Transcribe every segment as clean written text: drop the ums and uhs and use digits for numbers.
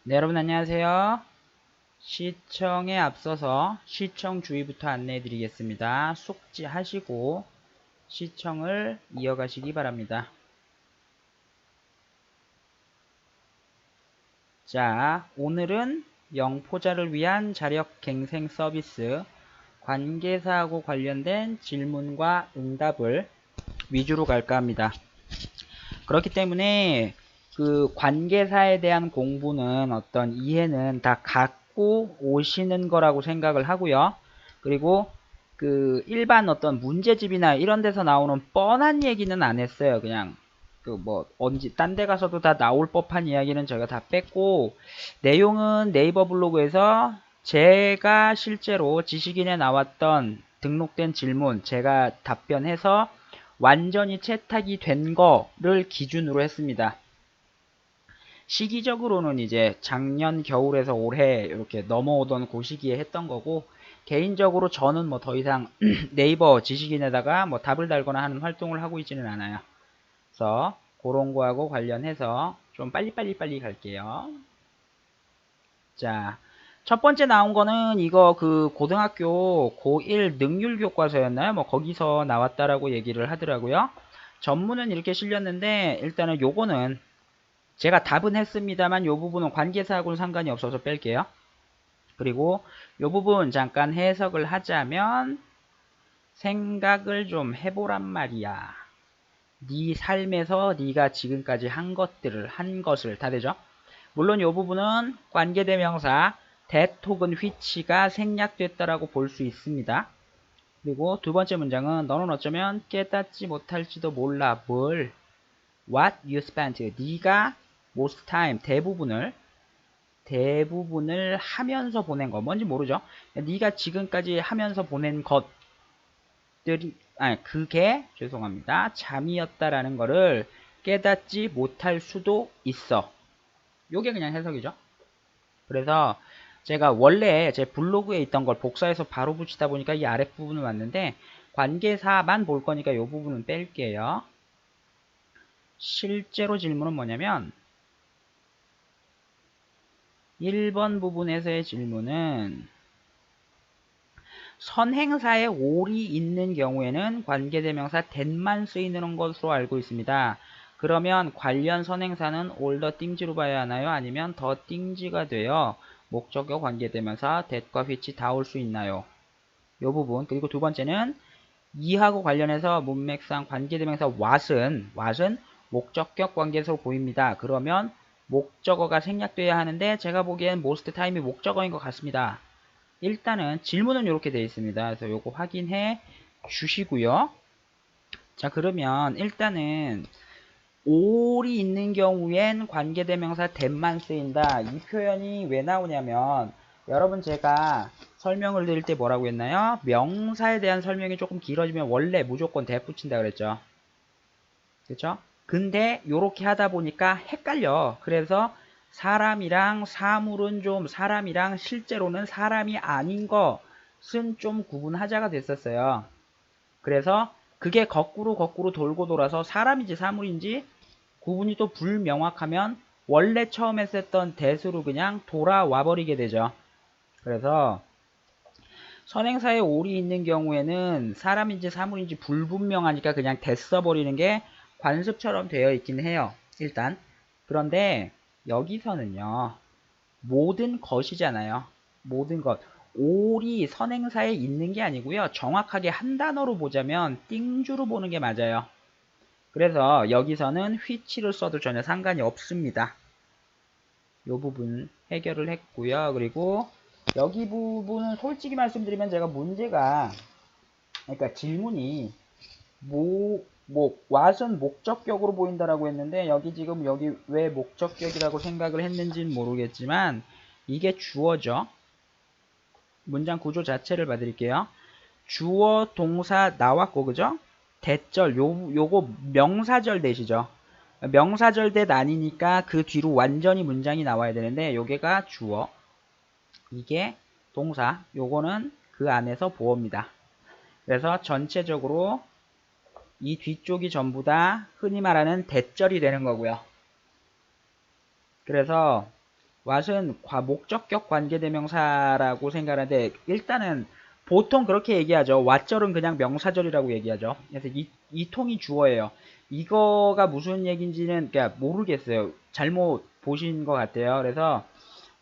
네, 여러분 안녕하세요. 시청에 앞서서 시청 주의부터 안내해 드리겠습니다. 숙지하시고 시청을 이어가시기 바랍니다. 자, 오늘은 영포자를 위한 자력 갱생 서비스 관계사하고 관련된 질문과 응답을 위주로 갈까 합니다. 그렇기 때문에 그 관계사에 대한 공부는 어떤 이해는 다 갖고 오시는 거라고 생각을 하고요. 그리고 그 일반 어떤 문제집이나 이런 데서 나오는 뻔한 얘기는 안 했어요. 그냥 그 뭐 언제 딴 데 가서도 다 나올 법한 이야기는 저희가 다 뺐고, 내용은 네이버 블로그에서 제가 실제로 지식인에 나왔던 등록된 질문 제가 답변해서 완전히 채택이 된 거를 기준으로 했습니다. 시기적으로는 이제 작년 겨울에서 올해 이렇게 넘어오던 그 시기에 했던 거고, 개인적으로 저는 뭐 더 이상 네이버 지식인에다가 뭐 답을 달거나 하는 활동을 하고 있지는 않아요. 그래서 그런 거하고 관련해서 좀 빨리 갈게요. 자, 첫 번째 나온 거는 이거 그 고등학교 고1 능률 교과서였나요? 뭐 거기서 나왔다라고 얘기를 하더라고요. 전문은 이렇게 실렸는데 일단은 요거는 제가 답은 했습니다만 요 부분은 관계사하고는 상관이 없어서 뺄게요. 그리고 요 부분 잠깐 해석을 하자면, 생각을 좀 해보란 말이야. 네 삶에서 네가 지금까지 한 것을 다 되죠. 물론 이 부분은 관계대명사 that 혹은 which가 생략됐다라고 볼 수 있습니다. 그리고 두 번째 문장은 너는 어쩌면 깨닫지 못할지도 몰라. 뭘? What you spent. 네가 most time 대부분을 하면서 보낸 거. 뭔지 모르죠. 네가 지금까지 하면서 보낸 것들이 그게 죄송합니다. 잠이었다라는 거를 깨닫지 못할 수도 있어. 요게 그냥 해석이죠. 그래서 제가 원래 제 블로그에 있던 걸 복사해서 바로 붙이다 보니까 이 아랫부분을 왔는데, 관계사만 볼 거니까 이 부분은 뺄게요. 실제로 질문은 뭐냐면 1번 부분에서의 질문은 선행사에 올이 있는 경우에는 관계대명사 that만 쓰이는 것으로 알고 있습니다. 그러면 관련 선행사는 all the things로 봐야 하나요? 아니면 the things가 되어 목적어 관계대명사 that과 which 다 올 수 있나요? 이 부분. 그리고 두 번째는 이하고 관련해서 문맥상 관계대명사 what은 목적격 관계에서 보입니다. 그러면 목적어가 생략돼야 하는데 제가 보기엔 most time이 목적어인 것 같습니다. 일단은 질문은 이렇게 되어 있습니다. 그래서 요거 확인해 주시고요. 자, 그러면 일단은 all이 있는 경우엔 관계대명사 that만 쓰인다. 이 표현이 왜 나오냐면, 여러분 제가 설명을 드릴 때 뭐라고 했나요? 명사에 대한 설명이 조금 길어지면 원래 무조건 that 붙인다 그랬죠. 그렇죠? 근데 요렇게 하다 보니까 헷갈려. 그래서 사람이랑 사물은 좀, 사람이랑 실제로는 사람이 아닌 것은 좀 구분하자가 됐었어요. 그래서 그게 거꾸로 돌고 돌아서 사람인지 사물인지 구분이 또 불명확하면 원래 처음에 썼던 that으로 그냥 돌아와 버리게 되죠. 그래서 선행사에 올이 있는 경우에는 사람인지 사물인지 불분명하니까 그냥 that 써버리는 게 관습처럼 되어 있긴 해요. 일단. 그런데 여기서는요, 모든 것이잖아요. 모든 것. 올이 선행사에 있는 게 아니고요. 정확하게 한 단어로 보자면 띵주로 보는 게 맞아요. 그래서 여기서는 which를 써도 전혀 상관이 없습니다. 이 부분 해결을 했고요. 그리고 여기 부분은 솔직히 말씀드리면 제가 문제가, 그러니까 질문이 what은 목적격으로 보인다라고 했는데, 여기 지금 여기 왜 목적격이라고 생각을 했는지는 모르겠지만 이게 주어죠. 문장 구조 자체를 봐드릴게요. 주어 동사 나왔고, 그죠? 대절 요거 명사절 대시죠. 명사절 대 아니니까 그 뒤로 완전히 문장이 나와야 되는데, 요게가 주어, 이게 동사, 요거는 그 안에서 보어입니다. 그래서 전체적으로 이 뒤쪽이 전부 다 흔히 말하는 대절이 되는 거고요. 그래서 what은 목적격 관계대명사라고 생각하는데 일단은 보통 그렇게 얘기하죠. what절은 그냥 명사절이라고 얘기하죠. 그래서 이 통이 주어예요. 이거가 무슨 얘기인지는 그러니까 모르겠어요. 잘못 보신 것 같아요. 그래서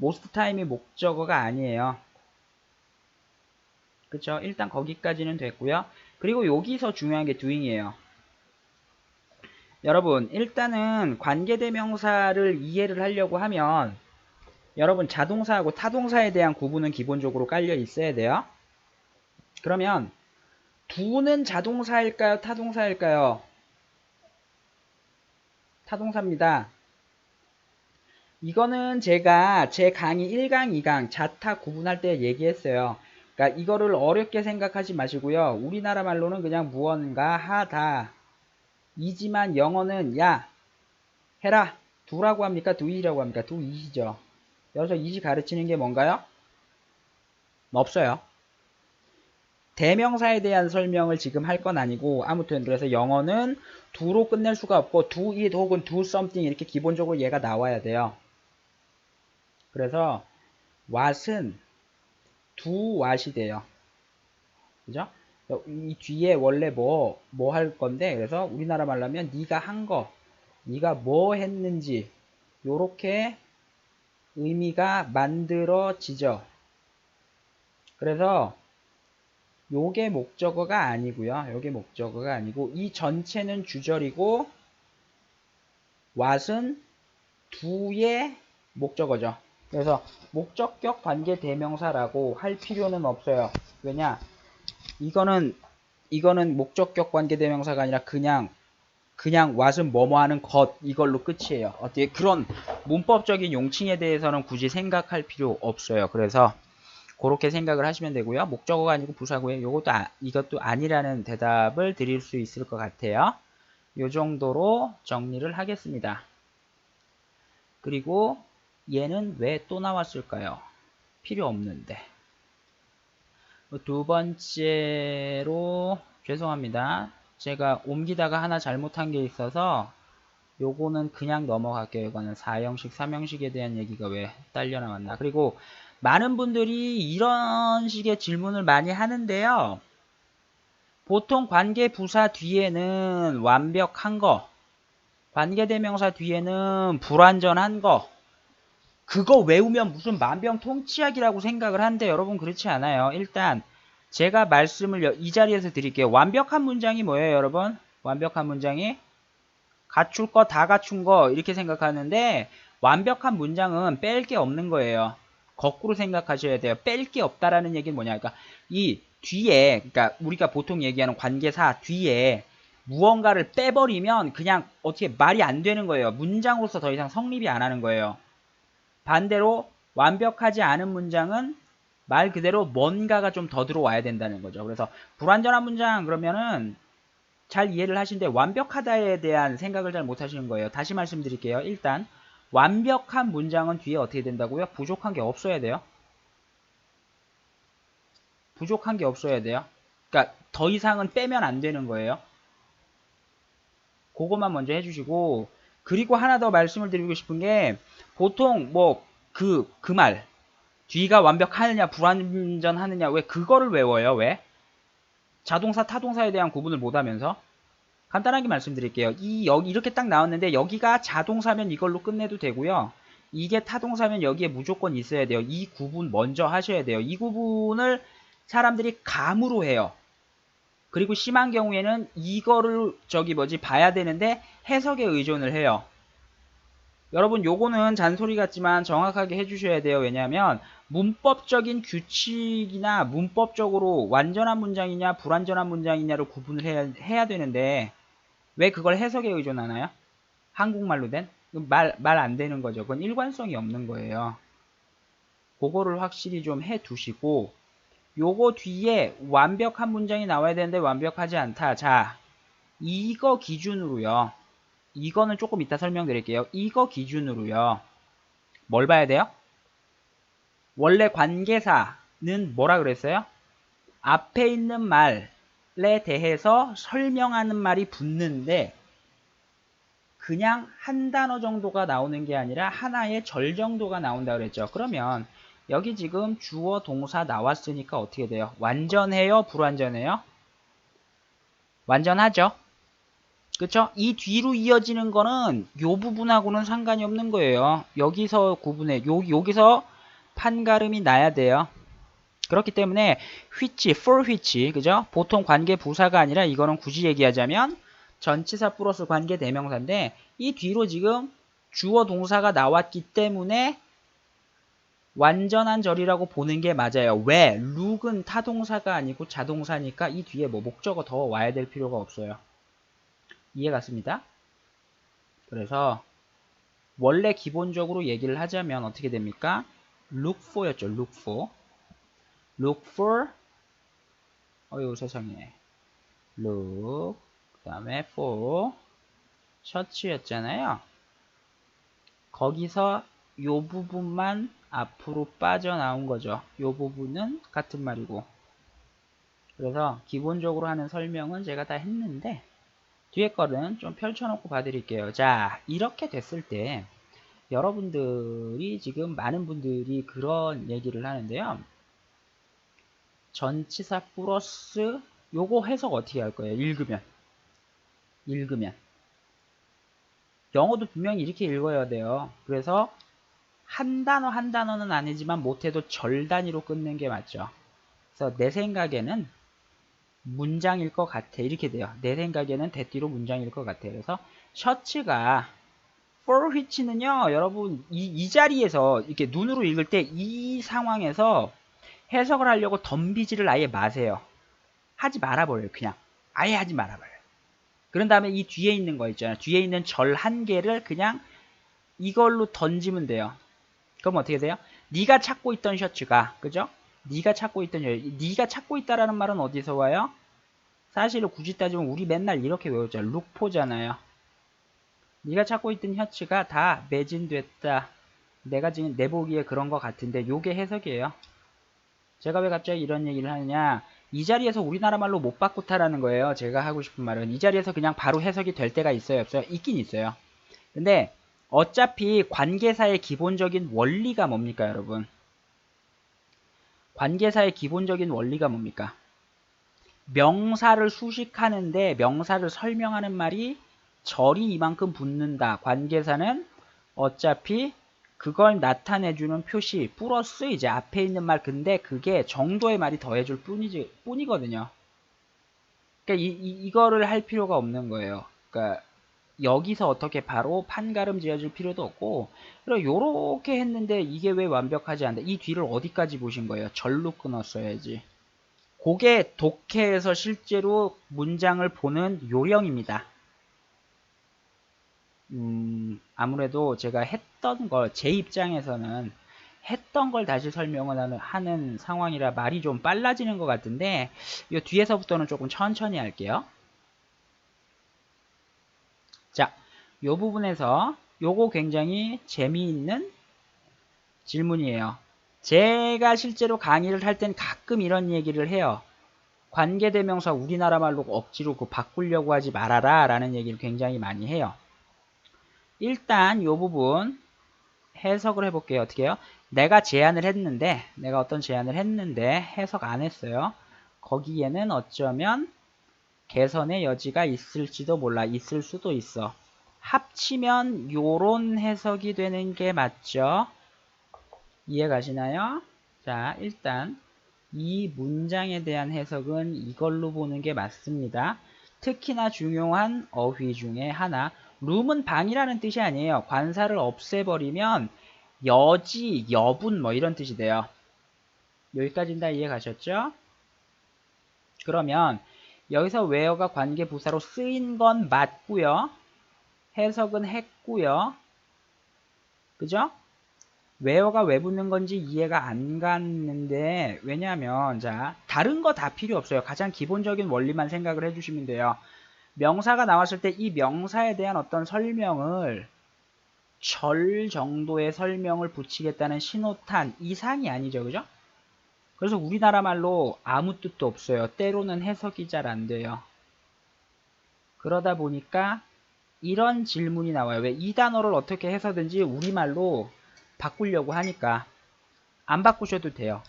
most time이 목적어가 아니에요. 그쵸? 일단 거기까지는 됐고요. 그리고 여기서 중요한 게 doing이에요. 여러분 일단은 관계대명사를 이해를 하려고 하면 여러분 자동사하고 타동사에 대한 구분은 기본적으로 깔려 있어야 돼요. 그러면 do는 자동사일까요? 타동사일까요? 타동사입니다. 이거는 제가 제 강의 1강, 2강 자타 구분할 때 얘기했어요. 그러니까 이거를 어렵게 생각하지 마시고요. 우리나라 말로는 그냥 무언가 하다. 이지만 영어는 야, 해라. do라고 합니까? do이라고 합니까? do이시죠. 여기서 이시 가르치는 게 뭔가요? 없어요. 대명사에 대한 설명을 지금 할 건 아니고 아무튼 그래서 영어는 do로 끝낼 수가 없고 do it 혹은 do something 이렇게 기본적으로 얘가 나와야 돼요. 그래서 what은 do what이 돼요. 그죠? 이 뒤에 원래 뭐 할 건데 그래서 우리나라 말로 하면 네가 한 거, 네가 뭐 했는지 요렇게 의미가 만들어지죠. 그래서 요게 목적어가 아니고요. 요게 목적어가 아니고 이 전체는 주절이고 what은 do의 목적어죠. 그래서 목적격 관계 대명사라고 할 필요는 없어요. 왜냐? 이거는 목적격 관계 대명사가 아니라 그냥 what은 뭐뭐 하는 것 이걸로 끝이에요. 어떻게 그런 문법적인 용칭에 대해서는 굳이 생각할 필요 없어요. 그래서 그렇게 생각을 하시면 되고요. 목적어가 아니고 부사고요. 이것도 아니라는 대답을 드릴 수 있을 것 같아요. 이 정도로 정리를 하겠습니다. 그리고 얘는 왜 또 나왔을까요? 필요 없는데. 두 번째로 죄송합니다. 제가 옮기다가 하나 잘못한 게 있어서 요거는 그냥 넘어갈게요. 이거는 4형식, 3형식에 대한 얘기가 왜 딸려 나왔나. 그리고 많은 분들이 이런 식의 질문을 많이 하는데요. 보통 관계부사 뒤에는 완벽한 거, 관계대명사 뒤에는 불완전한 거, 그거 외우면 무슨 만병통치약이라고 생각을 하는데 여러분 그렇지 않아요. 일단 제가 말씀을 이 자리에서 드릴게요. 완벽한 문장이 뭐예요, 여러분? 완벽한 문장이 갖출 거 다 갖춘 거 이렇게 생각하는데 완벽한 문장은 뺄 게 없는 거예요. 거꾸로 생각하셔야 돼요. 뺄 게 없다라는 얘기는 뭐냐? 그러니까 이 뒤에 그러니까 우리가 보통 얘기하는 관계사 뒤에 무언가를 빼버리면 그냥 어떻게 말이 안 되는 거예요. 문장으로서 더 이상 성립이 안 하는 거예요. 반대로 완벽하지 않은 문장은 말 그대로 뭔가가 좀 더 들어와야 된다는 거죠. 그래서 불완전한 문장 그러면은 잘 이해를 하시는데 완벽하다에 대한 생각을 잘 못하시는 거예요. 다시 말씀드릴게요. 일단 완벽한 문장은 뒤에 어떻게 된다고요? 부족한 게 없어야 돼요. 부족한 게 없어야 돼요. 그러니까 더 이상은 빼면 안 되는 거예요. 그것만 먼저 해주시고 그리고 하나 더 말씀을 드리고 싶은 게 보통 뭐 그 말 뒤가 완벽하느냐 불완전하느냐 왜 그거를 외워요? 왜? 자동사 타동사에 대한 구분을 못하면서 간단하게 말씀드릴게요. 여기 이렇게 딱 나왔는데 여기가 자동사면 이걸로 끝내도 되고요. 이게 타동사면 여기에 무조건 있어야 돼요. 이 구분 먼저 하셔야 돼요. 이 구분을 사람들이 감으로 해요. 그리고 심한 경우에는 이거를 봐야 되는데 해석에 의존을 해요. 여러분 요거는 잔소리 같지만 정확하게 해주셔야 돼요. 왜냐하면 문법적인 규칙이나 문법적으로 완전한 문장이냐 불완전한 문장이냐를 구분을 해야 되는데 왜 그걸 해석에 의존하나요? 한국말로 된? 말 안 되는 거죠. 그건 일관성이 없는 거예요. 그거를 확실히 좀 해 두시고 요거 뒤에 완벽한 문장이 나와야 되는데 완벽하지 않다. 자, 이거 기준으로요. 이거는 조금 이따 설명드릴게요. 이거 기준으로요. 뭘 봐야 돼요? 원래 관계사는 뭐라 그랬어요? 앞에 있는 말에 대해서 설명하는 말이 붙는데 그냥 한 단어 정도가 나오는 게 아니라 하나의 절 정도가 나온다 그랬죠. 그러면 여기 지금 주어 동사 나왔으니까 어떻게 돼요? 완전해요? 불완전해요? 완전하죠? 그쵸? 이 뒤로 이어지는 거는 요 부분하고는 상관이 없는 거예요. 여기서 구분해. 여기서 판가름이 나야 돼요. 그렇기 때문에 which, for which, 그죠? 보통 관계 부사가 아니라 이거는 굳이 얘기하자면 전치사 플러스 관계 대명사인데 이 뒤로 지금 주어 동사가 나왔기 때문에 완전한 절이라고 보는 게 맞아요. 왜? 룩은 타동사가 아니고 자동사니까 이 뒤에 뭐 목적어 더 와야 될 필요가 없어요. 이해 갔습니다? 그래서 원래 기본적으로 얘기를 하자면 어떻게 됩니까? look for였죠. look for. look for 어휴 세상에. look 그 다음에 for 셔츠였잖아요. 거기서 요 부분만 앞으로 빠져나온 거죠. 요 부분은 같은 말이고. 그래서 기본적으로 하는 설명은 제가 다 했는데 뒤에 거는 좀 펼쳐놓고 봐드릴게요. 자, 이렇게 됐을 때 여러분들이 지금 많은 분들이 그런 얘기를 하는데요. 전치사 플러스 요거 해석 어떻게 할 거예요? 읽으면 영어도 분명히 이렇게 읽어야 돼요. 그래서 한 단어 한 단어는 아니지만 못해도 절 단위로 끊는 게 맞죠. 그래서 내 생각에는 문장일 것 같아. 이렇게 돼요. 내 생각에는 대띠로 문장일 것 같아요. 그래서 셔츠가 for which는요, 여러분, 이 자리에서 이렇게 눈으로 읽을 때 이 상황에서 해석을 하려고 덤비지를 아예 마세요. 하지 말아버려요, 그냥. 아예 하지 말아버려요. 그런 다음에 이 뒤에 있는 거 있잖아요. 뒤에 있는 절 한 개를 그냥 이걸로 던지면 돼요. 그럼 어떻게 돼요? 네가 찾고 있던 셔츠가, 그죠? 네가 찾고 있던 셔츠, 네가 찾고 있다라는 말은 어디서 와요? 사실은 굳이 따지면 우리 맨날 이렇게 외웠죠. 룩포잖아요. 네가 찾고 있던 셔츠가 다 매진됐다. 내가 지금 내보기에 그런 것 같은데 요게 해석이에요. 제가 왜 갑자기 이런 얘기를 하느냐, 이 자리에서 우리나라 말로 못 바꾸다라는 거예요. 제가 하고 싶은 말은 이 자리에서 그냥 바로 해석이 될 때가 있어요, 없어요? 있긴 있어요. 근데 어차피 관계사의 기본적인 원리가 뭡니까, 여러분? 관계사의 기본적인 원리가 뭡니까? 명사를 수식하는데 명사를 설명하는 말이 절이 이만큼 붙는다. 관계사는 어차피 그걸 나타내주는 표시 플러스 이제 앞에 있는 말, 근데 그게 정도의 말이 더해줄 뿐이거든요. 그러니까 이거를 할 필요가 없는 거예요. 그러니까 여기서 어떻게 바로 판가름 지어줄 필요도 없고, 그리고 요렇게 했는데 이게 왜 완벽하지 않다. 이 뒤를 어디까지 보신 거예요? 절로 끊었어야지. 그게 독해에서 실제로 문장을 보는 요령입니다. 아무래도 제가 했던 걸, 제 입장에서는 했던 걸 다시 설명을 하는 상황이라 말이 좀 빨라지는 것 같은데, 이 뒤에서부터는 조금 천천히 할게요. 자, 이 부분에서 요거 굉장히 재미있는 질문이에요. 제가 실제로 강의를 할 땐 가끔 이런 얘기를 해요. 관계대명사 우리나라 말로 억지로 바꾸려고 하지 말아라 라는 얘기를 굉장히 많이 해요. 일단 이 부분 해석을 해볼게요. 어떻게 해요? 내가 어떤 제안을 했는데 해석 안 했어요. 거기에는 어쩌면 개선의 여지가 있을지도 몰라. 있을 수도 있어. 합치면 요런 해석이 되는 게 맞죠? 이해 가시나요? 자, 일단 이 문장에 대한 해석은 이걸로 보는 게 맞습니다. 특히나 중요한 어휘 중에 하나, 룸은 방이라는 뜻이 아니에요. 관사를 없애버리면 여지, 여분 뭐 이런 뜻이 돼요. 여기까지는 다 이해 가셨죠? 그러면 여기서 where가 관계 부사로 쓰인 건 맞고요. 해석은 했고요. 그죠? where가 왜 붙는 건지 이해가 안 갔는데, 왜냐하면 자, 다른 거 다 필요 없어요. 가장 기본적인 원리만 생각을 해주시면 돼요. 명사가 나왔을 때 이 명사에 대한 어떤 설명을 절 정도의 설명을 붙이겠다는 신호탄 이상이 아니죠. 그죠? 그래서 우리나라 말로 아무 뜻도 없어요. 때로는 해석이 잘 안 돼요. 그러다 보니까 이런 질문이 나와요. 왜? 이 단어를 어떻게 해서든지 우리말로 바꾸려고 하니까. 안 바꾸셔도 돼요.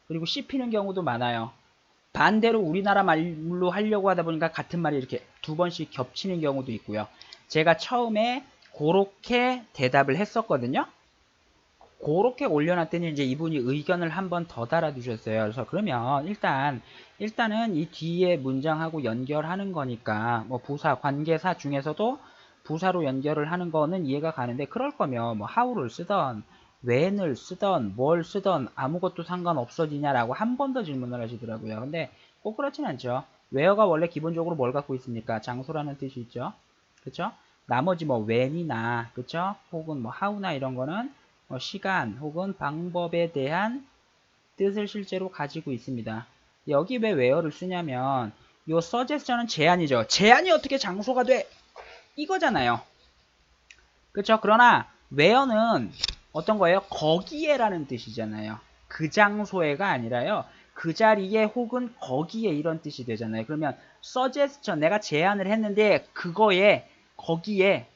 그리고 씹히는 경우도 많아요. 반대로 우리나라 말로 하려고 하다 보니까 같은 말이 이렇게 두 번씩 겹치는 경우도 있고요. 제가 처음에 그렇게 대답을 했었거든요. 그렇게 올려놨더니 이제 이분이 의견을 한 번 더 달아두셨어요. 그래서 그러면 일단은 이 뒤에 문장하고 연결하는 거니까 뭐 부사, 관계사 중에서도 부사로 연결을 하는 거는 이해가 가는데 그럴 거면 뭐 how를 쓰던 when을 쓰던 뭘 쓰던 아무것도 상관없어지냐라고 한 번 더 질문을 하시더라고요. 근데 꼭 그렇진 않죠. where가 원래 기본적으로 뭘 갖고 있습니까? 장소라는 뜻이 있죠. 그쵸? 나머지 뭐 when이나 그쵸? 혹은 뭐 how나 이런 거는 시간 혹은 방법에 대한 뜻을 실제로 가지고 있습니다. 여기 왜 where를 쓰냐면 요 suggestion은 제안이죠. 제안이 어떻게 장소가 돼? 이거잖아요. 그렇죠? 그러나 where는 어떤 거예요? 거기에라는 뜻이잖아요. 그 장소에가 아니라요. 그 자리에 혹은 거기에 이런 뜻이 되잖아요. 그러면 suggestion 내가 제안을 했는데 그거에 거기에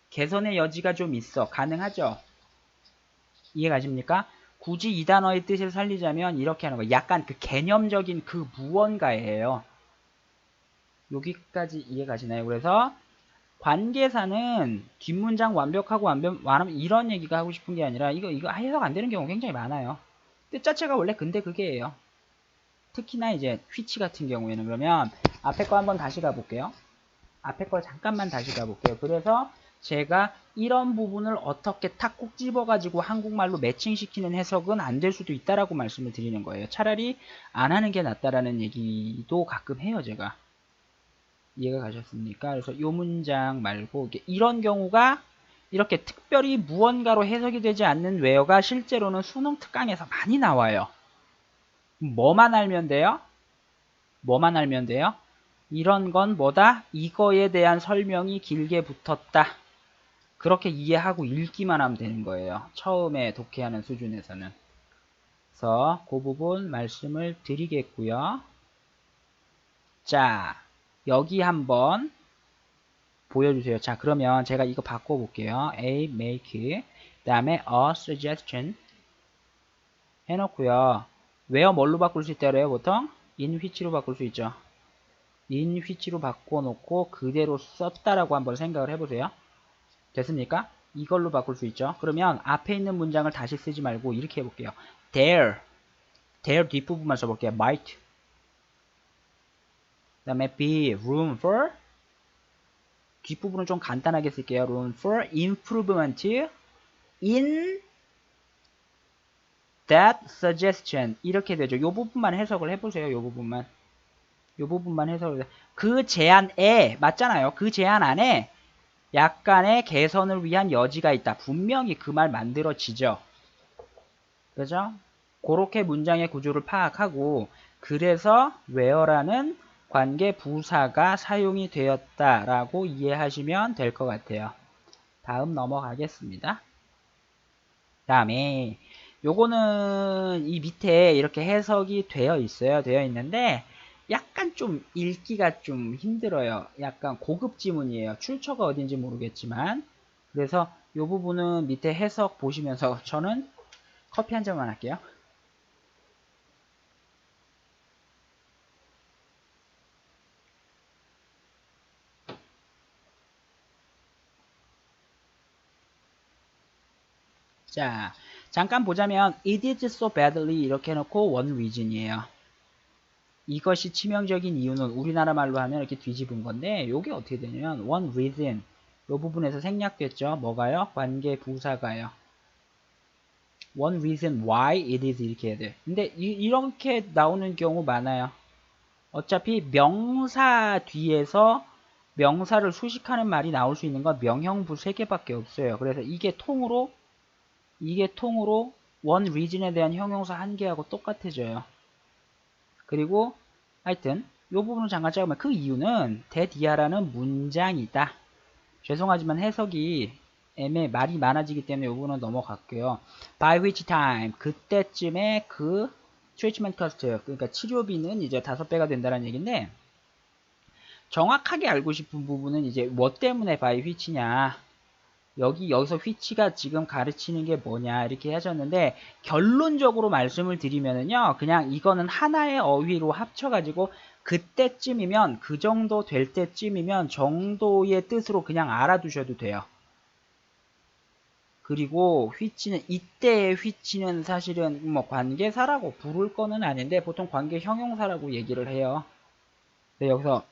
개선의 여지가 좀 있어. 가능하죠? 이해가십니까? 굳이 이 단어의 뜻을 살리자면 이렇게 하는 거예요. 약간 그 개념적인 그 무언가예요. 여기까지 이해가시나요? 그래서 관계사는 뒷문장 완벽하고 이런 얘기가 하고 싶은 게 아니라 이거 해석 안 되는 경우 굉장히 많아요. 뜻 자체가 원래 근데 그게예요. 특히나 이제 which 같은 경우에는 그러면 앞에 거 한번 다시 가볼게요. 앞에 걸 잠깐만 다시 가볼게요. 그래서 제가 이런 부분을 어떻게 탁 꼭 집어가지고 한국말로 매칭시키는 해석은 안 될 수도 있다라고 말씀을 드리는 거예요. 차라리 안 하는 게 낫다라는 얘기도 가끔 해요, 제가. 이해가 가셨습니까? 그래서 이 문장 말고 이런 경우가 이렇게 특별히 무언가로 해석이 되지 않는 웨어가 실제로는 수능 특강에서 많이 나와요. 뭐만 알면 돼요? 뭐만 알면 돼요? 이런 건 뭐다? 이거에 대한 설명이 길게 붙었다. 그렇게 이해하고 읽기만 하면 되는 거예요. 처음에 독해하는 수준에서는. 그래서 그 부분 말씀을 드리겠고요. 자, 여기 한번 보여주세요. 자, 그러면 제가 이거 바꿔볼게요. A make 그 다음에 a suggestion 해놓고요. where 뭘로 바꿀 수 있다래요? 보통 in which로 바꿀 수 있죠. in which로 바꿔놓고 그대로 썼다라고 한번 생각을 해보세요. 됐습니까? 이걸로 바꿀 수 있죠. 그러면 앞에 있는 문장을 다시 쓰지 말고 이렇게 해볼게요. there 뒷부분만 써볼게요. might 그 다음에 be room for 뒷부분은 좀 간단하게 쓸게요. room for improvement in that suggestion 이렇게 되죠. 요 부분만 해석을 해보세요. 요 부분만 해석을 그 제안에 맞잖아요. 그 제안 안에 약간의 개선을 위한 여지가 있다. 분명히 그 말 만들어지죠. 그죠? 그렇게 문장의 구조를 파악하고 그래서 where라는 관계 부사가 사용이 되었다라고 이해하시면 될 것 같아요. 다음 넘어가겠습니다. 다음에 요거는 이 밑에 이렇게 해석이 되어 있어요. 되어 있는데 약간 좀 읽기가 좀 힘들어요. 약간 고급 지문이에요. 출처가 어딘지 모르겠지만 그래서 요 부분은 밑에 해석 보시면서 저는 커피 한 잔만 할게요. 자, 잠깐 보자면 it is so badly 이렇게 해놓고 one reason이에요. 이것이 치명적인 이유는 우리나라 말로 하면 이렇게 뒤집은 건데 이게 어떻게 되냐면 one reason 이 부분에서 생략됐죠. 뭐가요? 관계 부사가요. one reason why it is 이렇게 해야 돼. 근데 이렇게 나오는 경우 많아요. 어차피 명사 뒤에서 명사를 수식하는 말이 나올 수 있는 건 명형부 3개밖에 없어요. 그래서 이게 통으로 one reason에 대한 형용사 1개하고 똑같아져요. 그리고 하여튼 이 부분을 잠깐 잡으면 그 이유는 대디아라는 문장이다. 죄송하지만 해석이 말이 많아지기 때문에 이 부분은 넘어갈게요. By which time 그때쯤에 그 treatment cost 그러니까 치료비는 이제 5배가 된다는 얘기인데 정확하게 알고 싶은 부분은 이제 뭐 때문에 by which냐. 여기서 which가 지금 가르치는 게 뭐냐 이렇게 하셨는데 결론적으로 말씀을 드리면은요. 그냥 이거는 하나의 어휘로 합쳐가지고 그때쯤이면 그 정도 될 때쯤이면 정도의 뜻으로 그냥 알아두셔도 돼요. 그리고 which는 이때의 which는 사실은 뭐 관계사라고 부를 거는 아닌데 보통 관계 형용사라고 얘기를 해요. 네, 여기서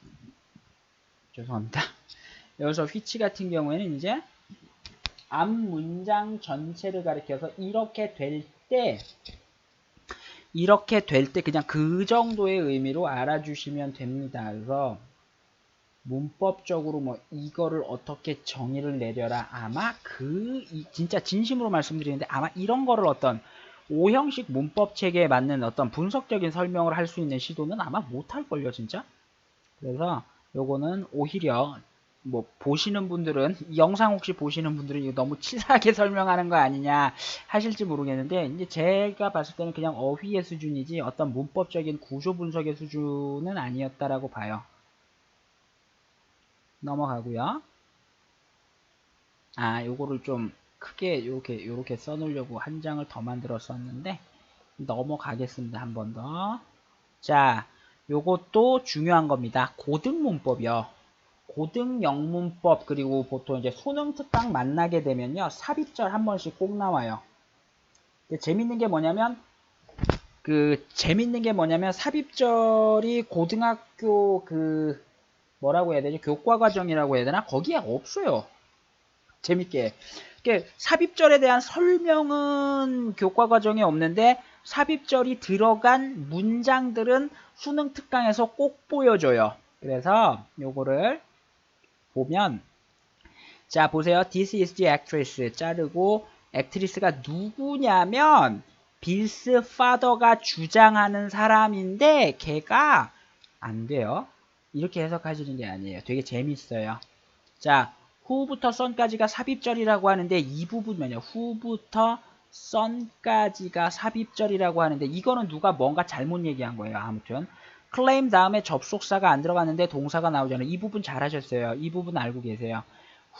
죄송합니다. 여기서 which 같은 경우에는 이제 앞 문장 전체를 가리켜서 이렇게 될 때 그냥 그 정도의 의미로 알아주시면 됩니다. 그래서 문법적으로 뭐 이거를 어떻게 정의를 내려라 아마 진짜 진심으로 말씀드리는데 아마 이런 거를 어떤 오형식 문법 체계에 맞는 어떤 분석적인 설명을 할 수 있는 시도는 아마 못할걸요 진짜. 그래서 요거는 오히려 뭐 보시는 분들은 이 영상 혹시 보시는 분들은 이거 너무 치사하게 설명하는 거 아니냐 하실지 모르겠는데 이제 제가 봤을 때는 그냥 어휘의 수준이지 어떤 문법적인 구조 분석의 수준은 아니었다라고 봐요. 넘어가고요. 요거를 좀 크게 요렇게 써놓으려고 한 장을 더 만들었었는데 넘어가겠습니다. 한 번 더. 자, 요것도 중요한 겁니다. 고등 문법이요. 고등 영문법 그리고 보통 이제 수능 특강 만나게 되면요. 삽입절 한 번씩 꼭 나와요. 재밌는 게 뭐냐면 삽입절이 고등학교 뭐라고 해야 되죠? 교과 과정이라고 해야 되나? 거기에 없어요. 재밌게. 삽입절에 대한 설명은 교과 과정에 없는데 삽입절이 들어간 문장들은 수능 특강에서 꼭 보여줘요. 그래서 요거를 보면 자 보세요. This is the actress 자르고 액트리스가 누구냐면 빌스 파더가 주장하는 사람인데 걔가 안 돼요. 이렇게 해석하시는 게 아니에요. 되게 재밌어요. 자 who부터 son까지가 삽입절이라고 하는데 이 부분은요. who부터 son까지가 삽입절이라고 하는데 이거는 누가 뭔가 잘못 얘기한 거예요. 아무튼 claim 다음에 접속사가 안 들어갔는데 동사가 나오잖아요. 이 부분 잘하셨어요. 이 부분 알고 계세요.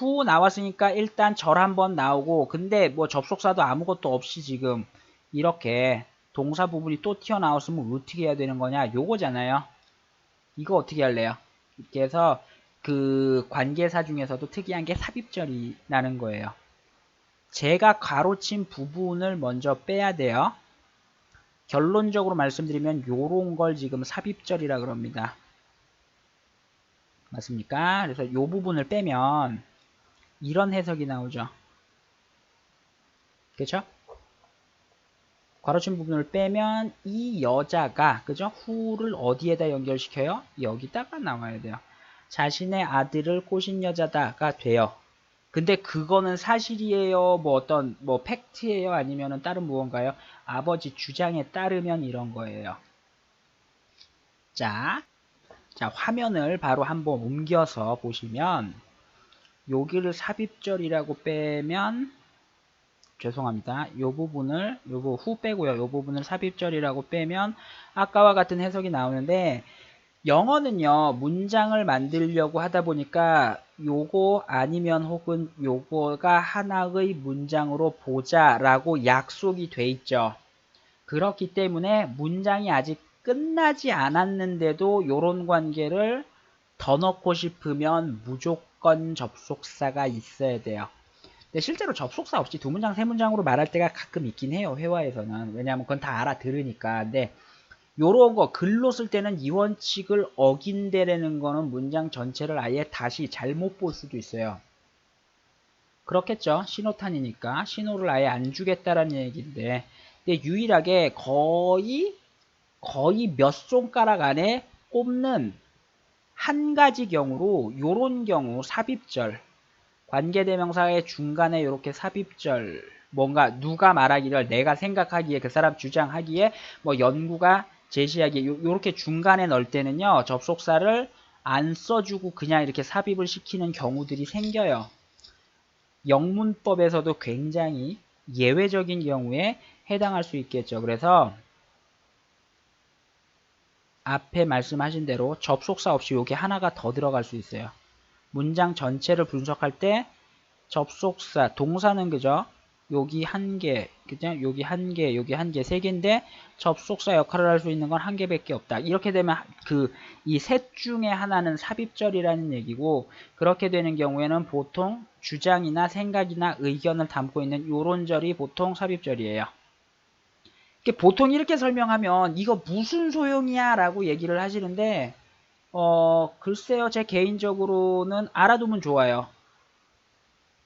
who 나왔으니까 일단 절 한번 나오고 근데 뭐 접속사도 아무것도 없이 지금 이렇게 동사 부분이 또 튀어나왔으면 어떻게 해야 되는 거냐 요거잖아요. 이거 어떻게 할래요? 이렇게 해서 그 관계사 중에서도 특이한 게 삽입절이 나는 거예요. 제가 가로친 부분을 먼저 빼야 돼요. 결론적으로 말씀드리면 요런 걸 지금 삽입절이라 그럽니다. 맞습니까? 그래서 요 부분을 빼면 이런 해석이 나오죠. 그렇죠? 가로친 부분을 빼면 이 여자가 그죠? who를 어디에다 연결시켜요? 여기다가 나와야 돼요. 자신의 아들을 꼬신 여자다가 돼요. 근데 그거는 사실이에요? 뭐 어떤 뭐 팩트예요? 아니면은 다른 무언가요? 아버지 주장에 따르면 이런 거예요. 자, 화면을 바로 한번 옮겨서 보시면 여기를 삽입절이라고 빼면 죄송합니다. 요 부분을 요거 후 빼고요. 요 부분을 삽입절이라고 빼면 아까와 같은 해석이 나오는데 영어는요. 문장을 만들려고 하다 보니까 요거 아니면 혹은 요거가 하나의 문장으로 보자라고 약속이 돼 있죠. 그렇기 때문에 문장이 아직 끝나지 않았는데도 요런 관계를 더 넣고 싶으면 무조건 접속사가 있어야 돼요. 근데 실제로 접속사 없이 두 문장, 세 문장으로 말할 때가 가끔 있긴 해요. 회화에서는. 왜냐하면 그건 다 알아들으니까. 근데 요런 거 글로 쓸 때는 이 원칙을 어긴다라는 거는 문장 전체를 아예 다시 잘못 볼 수도 있어요. 그렇겠죠. 신호탄이니까 신호를 아예 안 주겠다라는 얘기인데 근데 유일하게 거의 몇 손가락 안에 꼽는 한 가지 경우로 요런 경우 삽입절 관계대명사의 중간에 이렇게 삽입절 뭔가 누가 말하기를 내가 생각하기에 그 사람 주장하기에 뭐 연구가 제시하기에 요렇게 중간에 넣을 때는요 접속사를 안 써주고 그냥 이렇게 삽입을 시키는 경우들이 생겨요. 영문법에서도 굉장히 예외적인 경우에 해당할 수 있겠죠. 그래서 앞에 말씀하신 대로 접속사 없이 여기 하나가 더 들어갈 수 있어요. 문장 전체를 분석할 때 접속사, 동사는 그죠? 여기 한 개, 그죠? 여기 한 개, 여기 한 개, 세 개인데 접속사 역할을 할 수 있는 건 한 개밖에 없다. 이렇게 되면 이 셋 중에 하나는 삽입절이라는 얘기고, 그렇게 되는 경우에는 보통 주장이나 생각이나 의견을 담고 있는 요런 절이 보통 삽입절이에요. 보통 이렇게 설명하면 이거 무슨 소용이야 라고 얘기를 하시는데 글쎄요, 제 개인적으로는 알아두면 좋아요.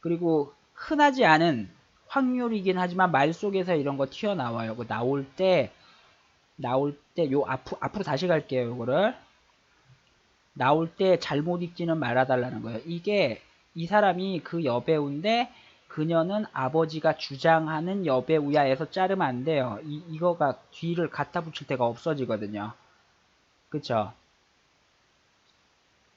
그리고 흔하지 않은 확률이긴 하지만 말 속에서 이런 거 튀어나와요. 그 나올 때 요 앞으로 다시 갈게요. 요거를 나올 때 잘못 읽지는 말아달라는 거예요. 이게 이 사람이 그 여배우인데 그녀는 아버지가 주장하는 여배우야에서 자르면 안 돼요. 이거가 뒤를 갖다 붙일 때가 없어지거든요. 그쵸?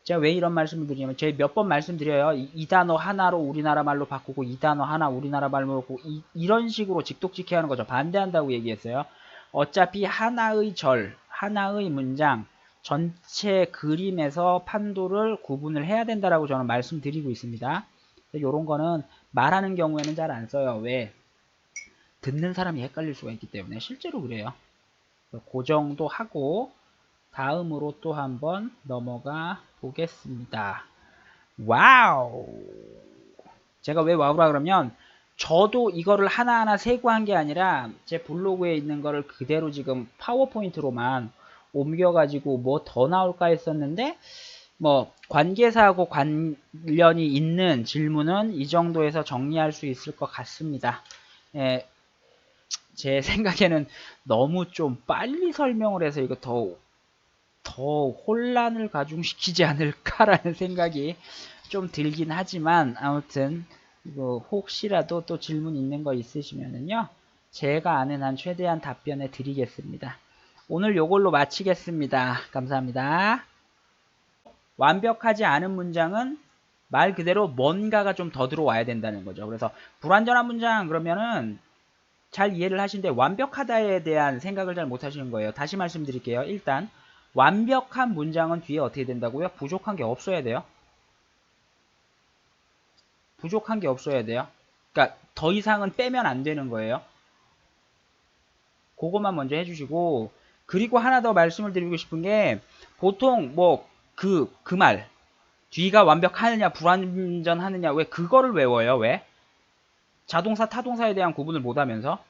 제가 왜 이런 말씀을 드리냐면 제가 몇 번 말씀드려요. 이 단어 하나로 우리나라 말로 바꾸고 이 단어 하나 우리나라 말로 바꾸고 이런 식으로 직독직해 하는 거죠. 반대한다고 얘기했어요. 어차피 하나의 절, 하나의 문장 전체 그림에서 판도를 구분을 해야 된다라고 저는 말씀드리고 있습니다. 이런 거는 말하는 경우에는 잘 안 써요. 왜? 듣는 사람이 헷갈릴 수가 있기 때문에 실제로 그래요. 그 정도 하고 다음으로 또 한번 넘어가 보겠습니다. 와우! 제가 왜 와우라 그러면 저도 이거를 하나하나 세고 한 게 아니라 제 블로그에 있는 거를 그대로 지금 파워포인트로만 옮겨가지고 뭐 더 나올까 했었는데 뭐 관계사하고 관련이 있는 질문은 이 정도에서 정리할 수 있을 것 같습니다. 예, 제 생각에는 너무 좀 빨리 설명을 해서 이거 더 혼란을 가중시키지 않을까라는 생각이 좀 들긴 하지만 아무튼 이거 혹시라도 또 질문 있는 거 있으시면은요 제가 아는 한 최대한 답변해 드리겠습니다. 오늘 요걸로 마치겠습니다. 감사합니다. 완벽하지 않은 문장은 말 그대로 뭔가가 좀 더 들어와야 된다는 거죠. 그래서 불완전한 문장 그러면은 잘 이해를 하시는데 완벽하다에 대한 생각을 잘 못하시는 거예요. 다시 말씀드릴게요. 일단 완벽한 문장은 뒤에 어떻게 된다고요? 부족한 게 없어야 돼요. 부족한 게 없어야 돼요. 그러니까 더 이상은 빼면 안 되는 거예요. 그것만 먼저 해주시고 그리고 하나 더 말씀을 드리고 싶은 게 보통 뭐 그 말 뒤가 완벽하느냐 불완전하느냐 왜 그거를 외워요? 왜? 자동사 타동사에 대한 구분을 못하면서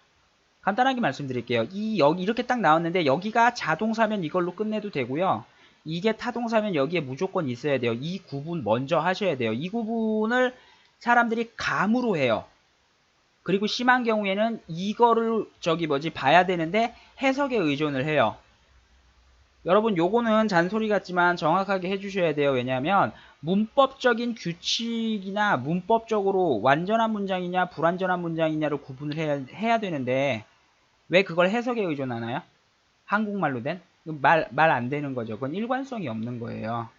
간단하게 말씀드릴게요. 여기 이렇게 딱 나왔는데 여기가 자동사면 이걸로 끝내도 되고요. 이게 타동사면 여기에 무조건 있어야 돼요. 이 구분 먼저 하셔야 돼요. 이 구분을 사람들이 감으로 해요. 그리고 심한 경우에는 이거를 봐야 되는데 해석에 의존을 해요. 여러분 요거는 잔소리 같지만 정확하게 해주셔야 돼요. 왜냐하면 문법적인 규칙이나 문법적으로 완전한 문장이냐 불완전한 문장이냐를 구분을 해야 되는데 왜 그걸 해석에 의존하나요? 한국말로 된? 말 안 되는 거죠. 그건 일관성이 없는 거예요.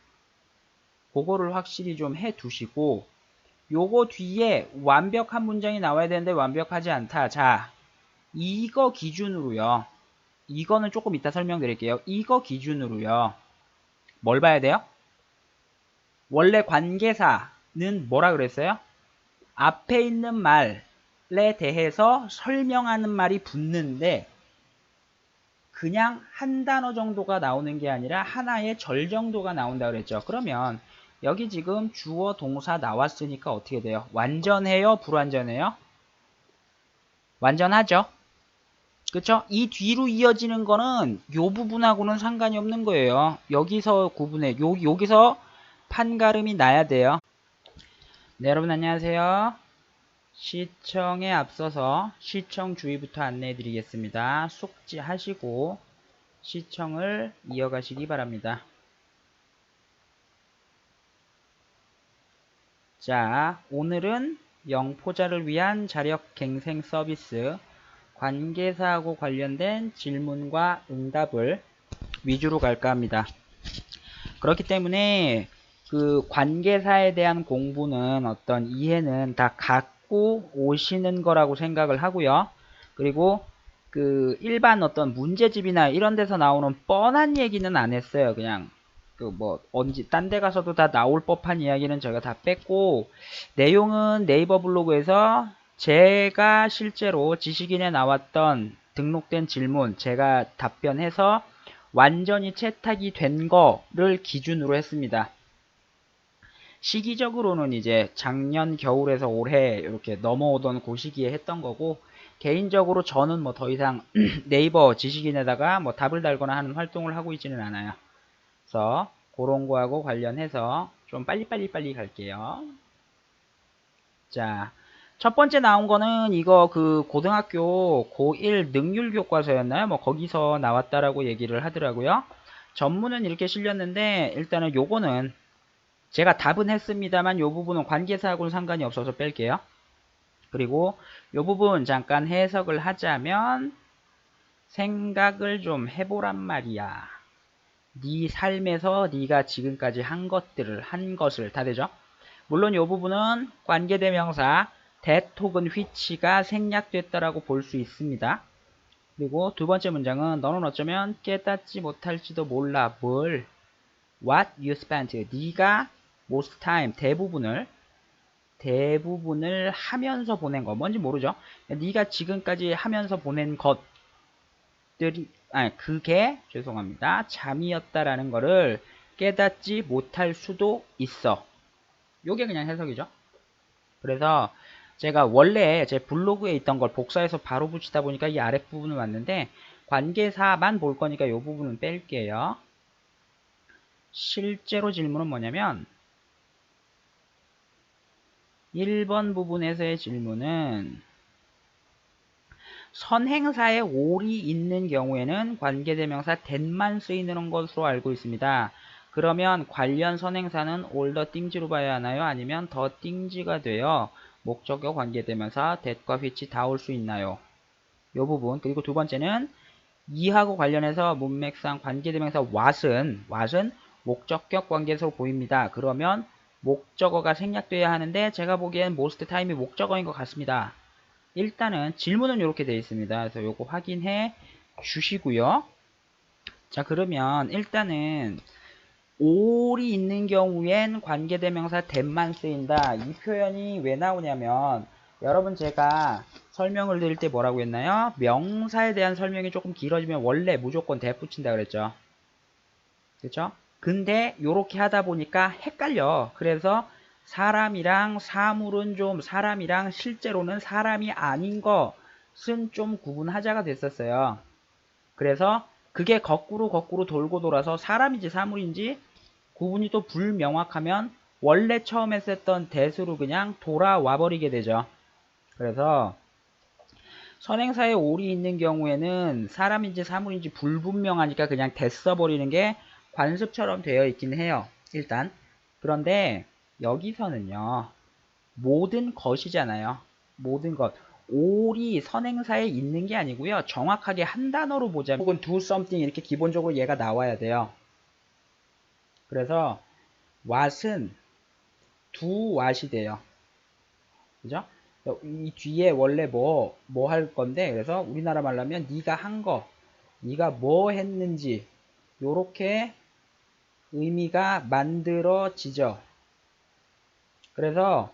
그거를 확실히 좀 해 두시고 요거 뒤에 완벽한 문장이 나와야 되는데 완벽하지 않다. 자, 이거 기준으로요. 이거는 조금 이따 설명드릴게요. 이거 기준으로요. 뭘 봐야 돼요? 원래 관계사는 뭐라 그랬어요? 앞에 있는 말에 대해서 설명하는 말이 붙는데 그냥 한 단어 정도가 나오는 게 아니라 하나의 절 정도가 나온다 그랬죠. 그러면 여기 지금 주어 동사 나왔으니까 어떻게 돼요? 완전해요? 불완전해요? 완전하죠? 그쵸? 이 뒤로 이어지는 거는 요 부분하고는 상관이 없는 거예요. 여기서 구분해. 여기서 판가름이 나야 돼요. 네, 여러분 안녕하세요. 시청에 앞서서 시청 주의부터 안내해 드리겠습니다. 숙지하시고 시청을 이어가시기 바랍니다. 자, 오늘은 영포자를 위한 자력 갱생 서비스 관계사하고 관련된 질문과 응답을 위주로 갈까 합니다. 그렇기 때문에 그 관계사에 대한 공부는 어떤 이해는 다 갖고 오시는 거라고 생각을 하고요. 그리고 그 일반 어떤 문제집이나 이런 데서 나오는 뻔한 얘기는 안 했어요. 그냥 그 뭐 언제 딴 데 가서도 다 나올 법한 이야기는 제가 다 뺐고, 내용은 네이버 블로그에서 제가 실제로 지식인에 나왔던 등록된 질문 제가 답변해서 완전히 채택이 된 거를 기준으로 했습니다. 시기적으로는 이제 작년 겨울에서 올해 이렇게 넘어오던 그 시기에 했던 거고, 개인적으로 저는 뭐 더 이상 네이버 지식인에다가 뭐 답을 달거나 하는 활동을 하고 있지는 않아요. 그래서 그런 거하고 관련해서 좀 빨리 갈게요. 자, 첫 번째 나온 거는 이거 그 고등학교 고1 능률 교과서였나요? 뭐 거기서 나왔다라고 얘기를 하더라고요. 전문은 이렇게 실렸는데 일단은 요거는 제가 답은 했습니다만 요 부분은 관계사하고는 상관이 없어서 뺄게요. 그리고 요 부분 잠깐 해석을 하자면, 생각을 좀 해보란 말이야. 네 삶에서 네가 지금까지 한 것을 다 되죠. 물론 이 부분은 관계대명사 that 혹은 which가 생략됐다라고 볼 수 있습니다. 그리고 두 번째 문장은 너는 어쩌면 깨닫지 못할지도 몰라. 뭘? What you spent. 네가 most time 대부분을 하면서 보낸 거. 뭔지 모르죠. 네가 지금까지 하면서 보낸 것들이 그게 죄송합니다. 잠이었다라는 거를 깨닫지 못할 수도 있어. 요게 그냥 해석이죠. 그래서 제가 원래 제 블로그에 있던 걸 복사해서 바로 붙이다 보니까 이 아랫부분을 왔는데, 관계사만 볼 거니까 이 부분은 뺄게요. 실제로 질문은 뭐냐면 1번 부분에서의 질문은 선행사에 올이 있는 경우에는 관계대명사 that만 쓰이는 것으로 알고 있습니다. 그러면 관련 선행사는 all the things로 봐야 하나요? 아니면 the things가 되어 목적어 관계대명사 that과 which 다 올 수 있나요? 이 부분. 그리고 두 번째는 이하고 관련해서 문맥상 관계대명사 what은 목적격 관계에서 보입니다. 그러면 목적어가 생략돼야 하는데 제가 보기엔 most time이 목적어인 것 같습니다. 일단은 질문은 이렇게 되어 있습니다. 그래서 요거 확인해 주시고요. 자, 그러면 일단은 all이 있는 경우엔 관계대명사 that만 쓰인다. 이 표현이 왜 나오냐면, 여러분 제가 설명을 드릴 때 뭐라고 했나요? 명사에 대한 설명이 조금 길어지면 원래 무조건 that 붙인다 그랬죠. 그렇죠? 근데 요렇게 하다 보니까 헷갈려. 그래서 사람이랑 사물은 좀, 사람이랑 실제로는 사람이 아닌 것은 좀 구분하자가 됐었어요. 그래서 그게 거꾸로 돌고 돌아서 사람인지 사물인지 구분이 또 불명확하면 원래 처음에 썼던 that으로 그냥 돌아와 버리게 되죠. 그래서 선행사에 올이 있는 경우에는 사람인지 사물인지 불분명하니까 그냥 that 써버리는 게 관습처럼 되어 있긴 해요. 일단. 그런데 여기서는요, 모든 것이잖아요. 모든 것. 올이 선행사에 있는 게 아니고요. 정확하게 한 단어로 보자면 혹은 do something 이렇게 기본적으로 얘가 나와야 돼요. 그래서 what은 do what이 돼요. 그죠? 이 뒤에 원래 뭐 할 건데, 그래서 우리나라 말로 하면 네가 한 거, 네가 뭐 했는지 요렇게 의미가 만들어지죠. 그래서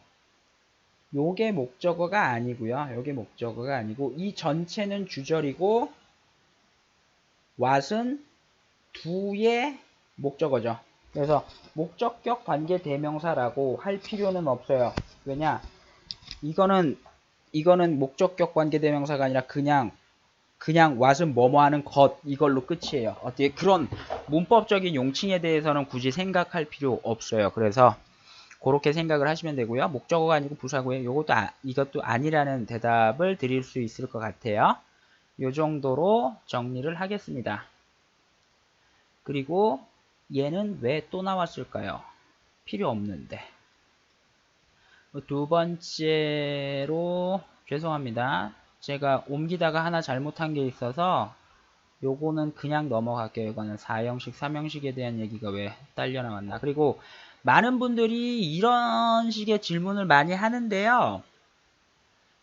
요게 목적어가 아니고요. 요게 목적어가 아니고 이 전체는 주절이고 what은 do의 목적어죠. 그래서 목적격 관계 대명사라고 할 필요는 없어요. 왜냐? 이거는 목적격 관계 대명사가 아니라 그냥 what은 뭐뭐 하는 것 이걸로 끝이에요. 어떻게 그런 문법적인 용칭에 대해서는 굳이 생각할 필요 없어요. 그래서 그렇게 생각을 하시면 되고요. 목적어가 아니고 부사고요. 이것도 아니라는 대답을 드릴 수 있을 것 같아요. 이 정도로 정리를 하겠습니다. 그리고 얘는 왜 또 나왔을까요? 필요 없는데. 두 번째로 죄송합니다. 제가 옮기다가 하나 잘못한 게 있어서 요거는 그냥 넘어갈게요. 이거는 4형식, 3형식에 대한 얘기가 왜 딸려 나왔나. 그리고 많은 분들이 이런 식의 질문을 많이 하는데요.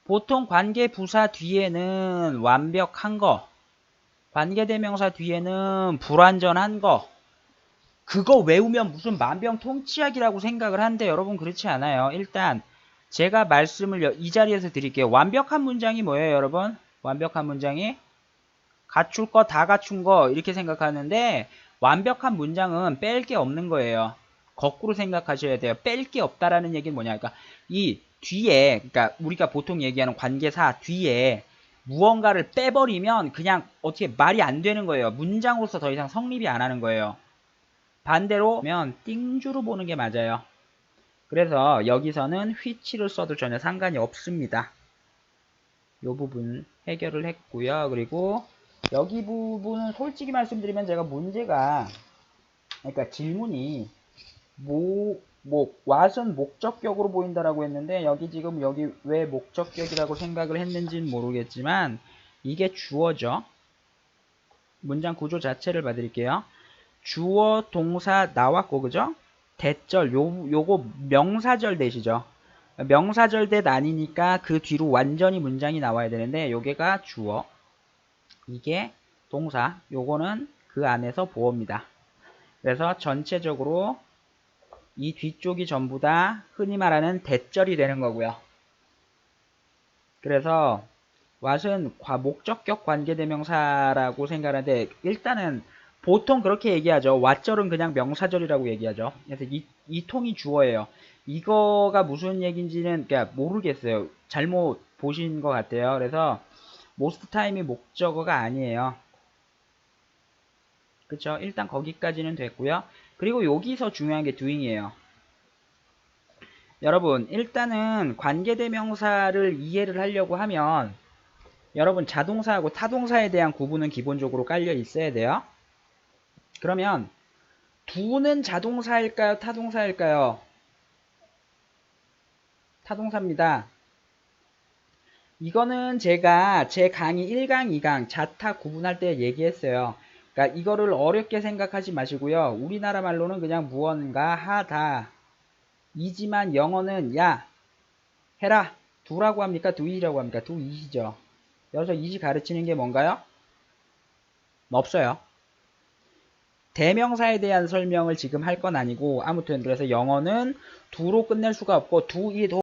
보통 관계부사 뒤에는 완벽한 거, 관계대명사 뒤에는 불완전한 거, 그거 외우면 무슨 만병통치약이라고 생각을 하는데 여러분 그렇지 않아요. 일단 제가 말씀을 이 자리에서 드릴게요. 완벽한 문장이 뭐예요, 여러분? 완벽한 문장이 갖출 거 다 갖춘 거 이렇게 생각하는데 완벽한 문장은 뺄 게 없는 거예요. 거꾸로 생각하셔야 돼요. 뺄 게 없다라는 얘기는 뭐냐? 그러니까 이 뒤에, 그러니까 우리가 보통 얘기하는 관계사 뒤에 무언가를 빼버리면 그냥 어떻게 말이 안 되는 거예요. 문장으로서 더 이상 성립이 안 하는 거예요. 반대로 면 띵주로 보는 게 맞아요. 그래서 여기서는 which를 써도 전혀 상관이 없습니다. 이 부분 해결을 했고요. 그리고 여기 부분은 솔직히 말씀드리면 제가 문제가, 그러니까 질문이 what은 목적격으로 보인다라고 했는데 여기 지금 여기 왜 목적격이라고 생각을 했는지는 모르겠지만 이게 주어죠. 문장 구조 자체를 봐드릴게요. 주어 동사 나왔고 그죠? 대절 요거 명사절 대시죠. 명사절 대 아니니까 그 뒤로 완전히 문장이 나와야 되는데 요게가 주어, 이게 동사, 요거는 그 안에서 보어입니다. 그래서 전체적으로 이 뒤쪽이 전부 다 흔히 말하는 대절이 되는 거고요. 그래서 what은 목적격 관계대명사라고 생각하는데 일단은 보통 그렇게 얘기하죠. what절은 그냥 명사절이라고 얘기하죠. 그래서 이 통이 주어예요. 이거가 무슨 얘기인지는 그냥 모르겠어요. 잘못 보신 것 같아요. 그래서 most time이 목적어가 아니에요. 그쵸? 일단 거기까지는 됐고요. 그리고 여기서 중요한 게 doing이에요. 여러분 일단은 관계대명사를 이해를 하려고 하면 여러분 자동사하고 타동사에 대한 구분은 기본적으로 깔려 있어야 돼요. 그러면 do는 자동사일까요? 타동사일까요? 타동사입니다. 이거는 제가 제 강의 1강, 2강 자타 구분할 때 얘기했어요. 그러니까 이거를 어렵게 생각하지 마시고요. 우리나라 말로는 그냥 무언가 하다. 이지만 영어는 야, 해라. do라고 합니까? do it이라고 합니까? do it이죠. 여기서 it이 가르치는 게 뭔가요? 없어요. 대명사에 대한 설명을 지금 할 건 아니고 아무튼 그래서 영어는 do로 끝낼 수가 없고 do it